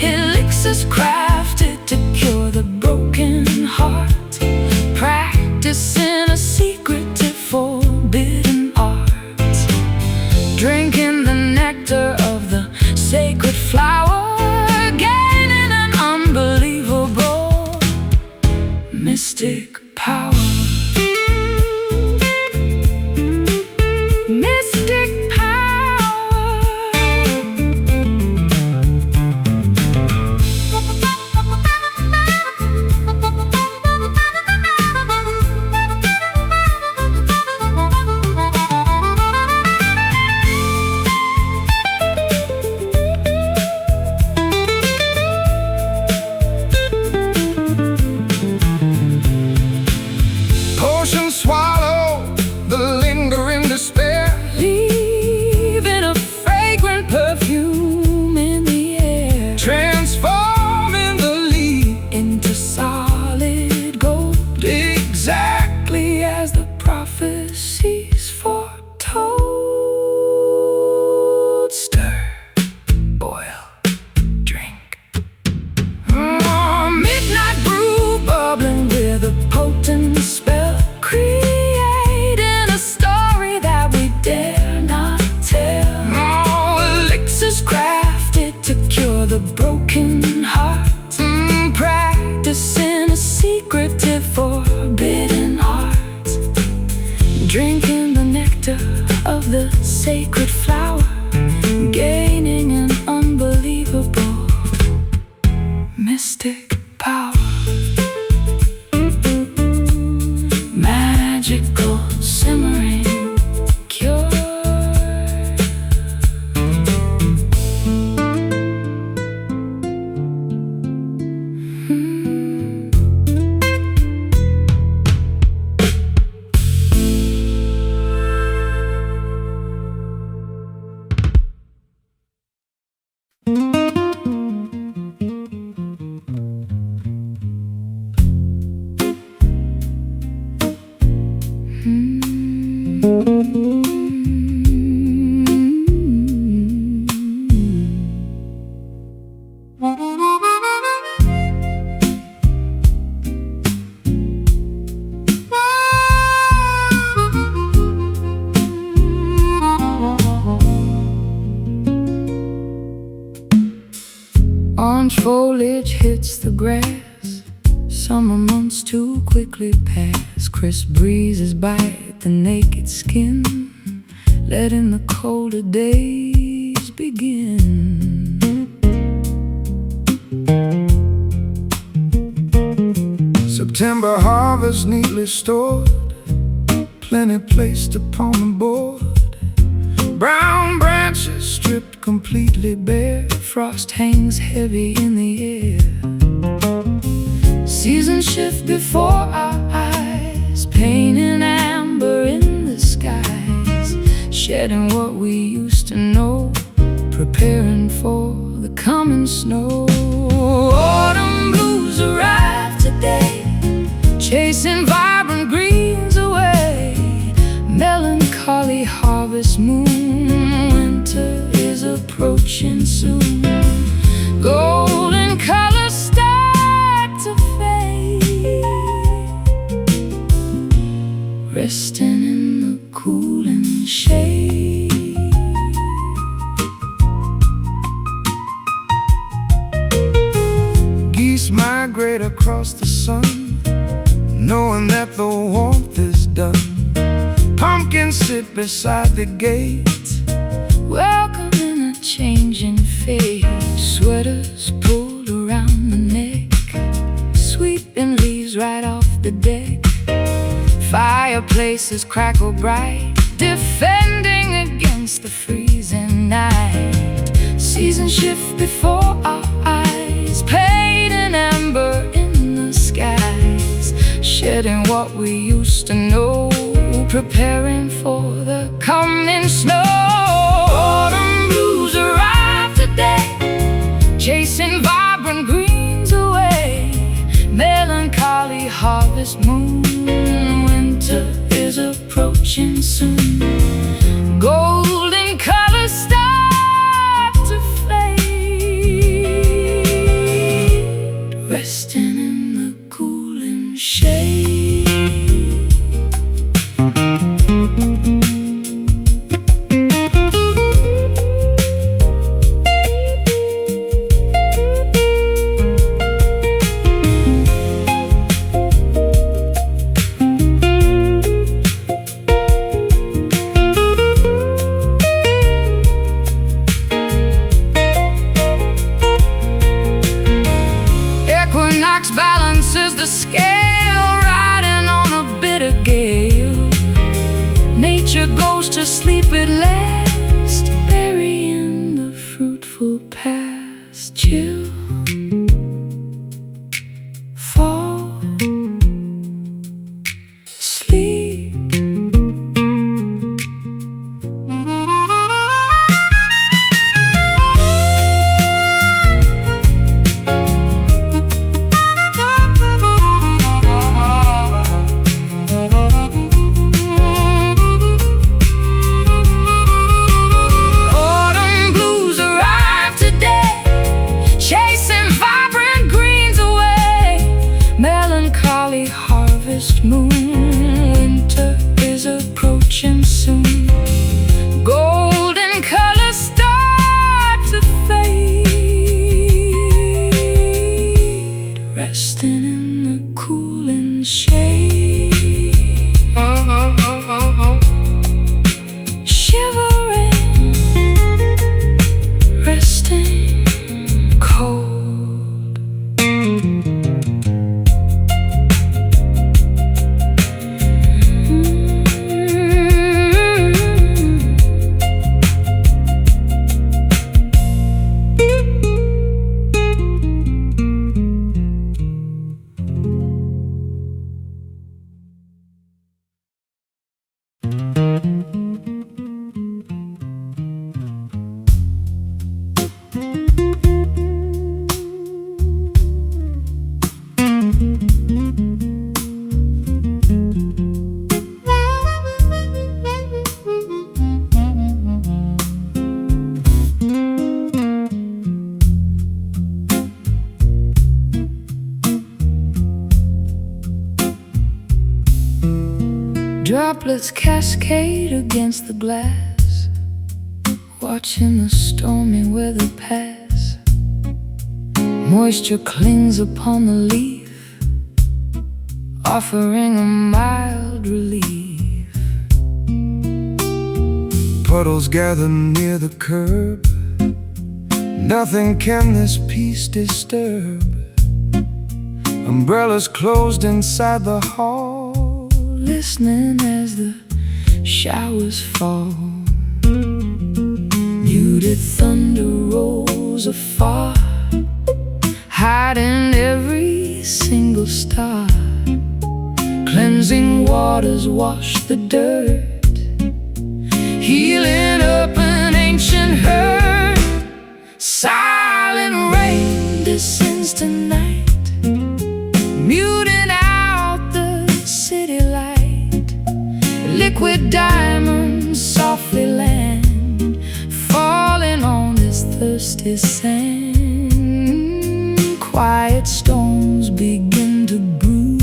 Elixirs crafted to cure the broken heart, practicing a secretive forbidden art. Drinking the nectar of the sacred flower, gaining an unbelievable mystic power. Mystic power. Potion swallow the lingering despair, leaving a fragrant perfume in the air, transforming the lead into solid gold, exactly as the prophecies foretold. Stir, boil, drink. Midnight brew bubbling with a potent spell, creating a story that we dare not tell. Elixirs crafted to cure the broken heart, practicing a secretive forbidden art. Drinking the nectar of the sacred flower, gaining an unbelievable mystic power. Magical simmering cure. foliage hits the grass. Summer months too quickly pass. Crisp breezes bite the naked skin, letting the colder days begin. September harvest neatly stored, plenty placed upon the board. Brown branches stripped completely bare, Frost hangs heavy in the air. Seasons shift before our eyes, pain and amber in the skies, shedding what we used to know, preparing for the coming snow. Autumn blues arrive today, chasing vibrant greens away. Melancholy harvest moon, winter is approaching soon. Golden colors start to fade, resting in the cooling shade. Geese migrate across the sun, knowing that the warmth is done. Pumpkins sit beside the gate, welcoming a changing fate. Sweaters pulled around the neck, sweeping leaves right off the deck. Fireplaces crackle bright, defending against the freezing night. Seasons shift before our eyes, paint and amber in the skies, shedding what we used to know, preparing for the coming snow. Autumn blues arrive today, chasing vibrant greens away. Melancholy harvest moon, winter is approaching soon. Golden colors start to fade, resting in the cooling shade. Balances the scale, riding on a bitter gale. Nature goes to sleep at last, burying the fruitful past. Chill, fall, sleep. Harvest moon, winter is approaching soon. Golden colors start to fade, resting in the cooling shade. Shivering, resting cold. Droplets cascade against the glass, watching the stormy weather pass. Moisture clings upon the leaf, offering a mild relief. Puddles gather near the curb, nothing can this peace disturb. Umbrellas closed inside the hall, listening as the showers fall. Muted thunder rolls afar, hiding every single star. Cleansing waters wash the dirt, healing up an ancient hurt. Silent rain descends tonight, muting out the city light. Liquid diamonds softly land, falling on this thirsty sand. Quiet storms begin to brew,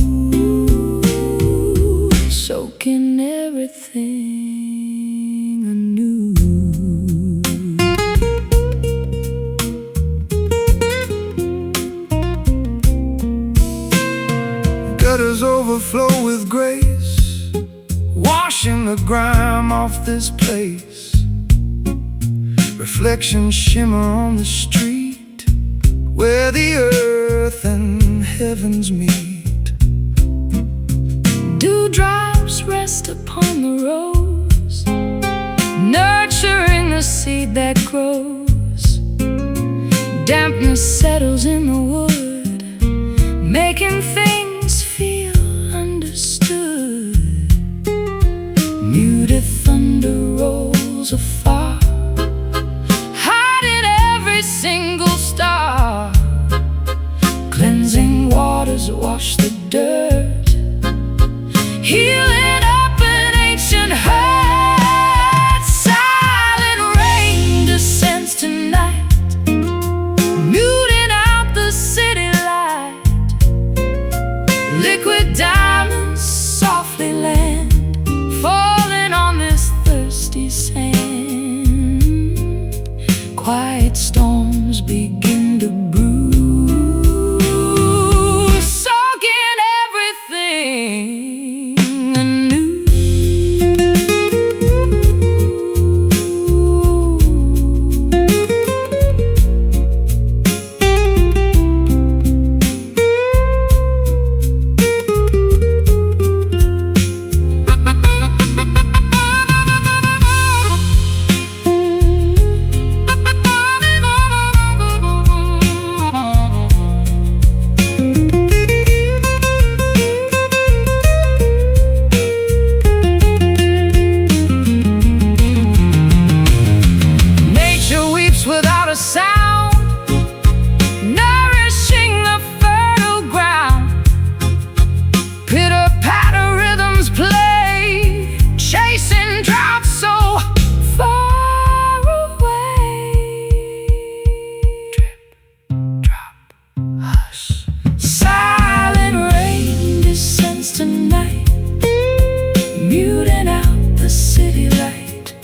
soaking everything anew. Gutters overflow with grace, washing the grime off this place. Reflections shimmer on the street, where the earth and heavens meet. Dewdrops rest upon the rose, nurturing the seed that grows. Dampness settles in the wood, making things feel understood. Muted thunder rolls afar, hiding every single star. Cleansing waters wash the dirt, healing up an ancient hurt. Silent rain descends tonight, muting out the city light. Liquid diamonds softly land, falling on this thirsty sand. Quiet storms begin to brew, soaking everything anew. Nature weeps without a sound, nourishing the fertile ground. Pitter-patter rhythms play, chasing droughts so far away. Drip, drop, hush. Silent rain descends tonight, muting out the city light.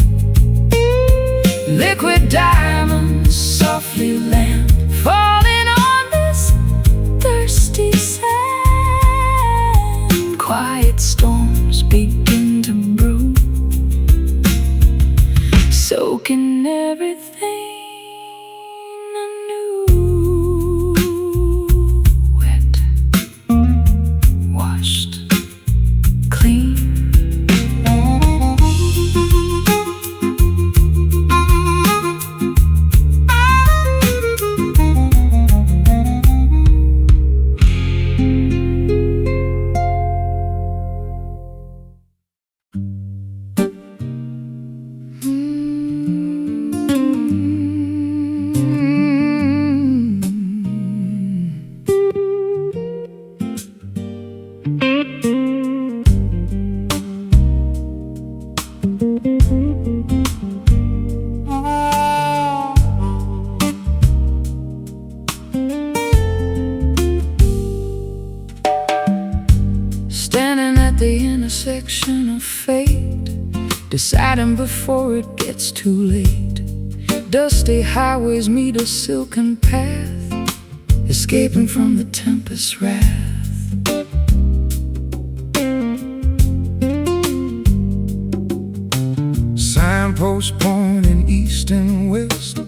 Liquid diamonds softly land, falling on this thirsty sand. Quiet storms begin to brew, soaking everything anew. Wet, washed, clean. Standing at the intersection of fate, deciding before it gets too late. Dusty highways meet a silken path, escaping from the tempest's wrath. Signposts pointing east and west,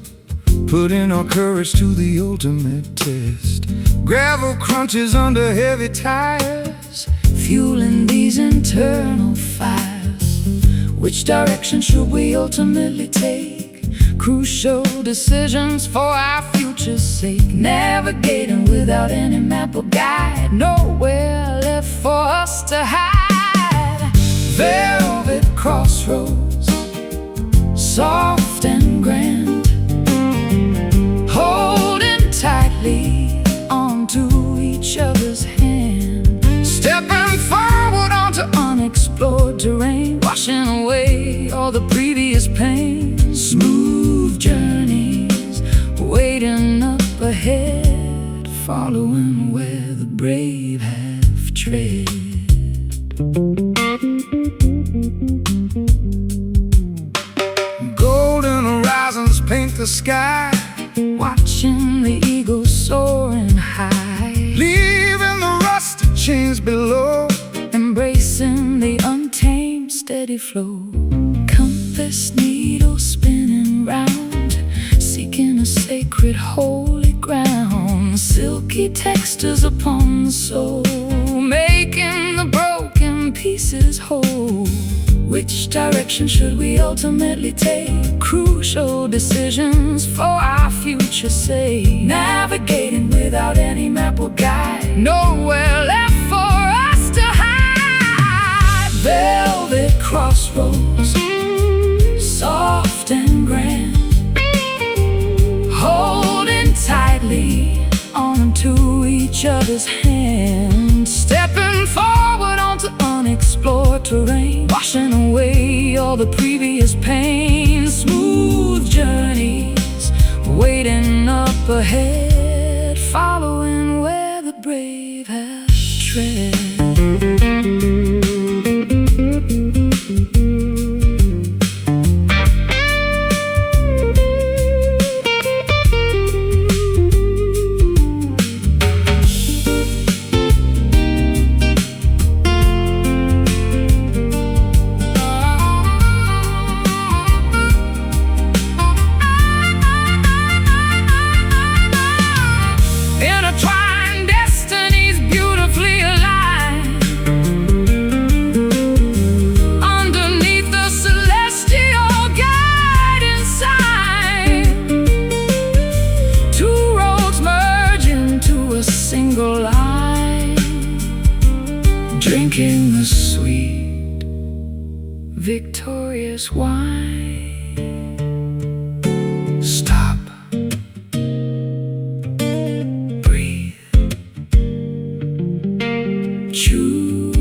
putting our courage to the ultimate test. Gravel crunches under heavy tires, fueling these internal fires. Which direction should we ultimately take? Crucial decisions for our future's sake. Navigating without any map or guide, nowhere left for us to hide. Velvet crossroads, soft and grand, holding tightly onto each other's hand. Stepping forward onto unexplored terrain, washing away all the previous pain. Smooth journeys waiting up ahead, following where the brave have tread. Golden horizons paint the sky, watching the eagle soaring high, leaving the rusted chains below, embracing the untamed steady flow. Compass needle spinning round, seeking a sacred holy ground. Silky textures upon the soul, making the broken pieces whole. Which direction should we ultimately take? Crucial decisions for our future's sake. Navigating without any map or guide, nowhere left for us to hide. Velvet crossroads, soft and grand, holding tightly onto each other's hands. Stepping forward onto unexplored terrain, washing away all the previous pain. Smooth journeys waiting up ahead, following where the brave have tread. Drinking the sweet, victorious wine. Stop, breathe, choose.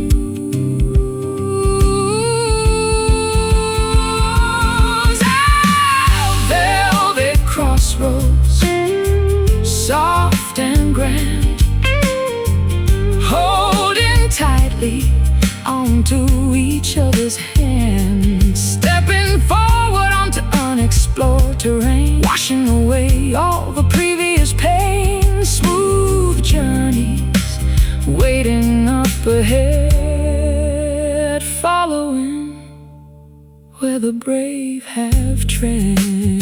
Velvet crossroads, soft and grand, tightly onto each other's hands. Stepping forward onto unexplored terrain, washing away all the previous pain. Smooth journeys waiting up ahead, following where the brave have tread.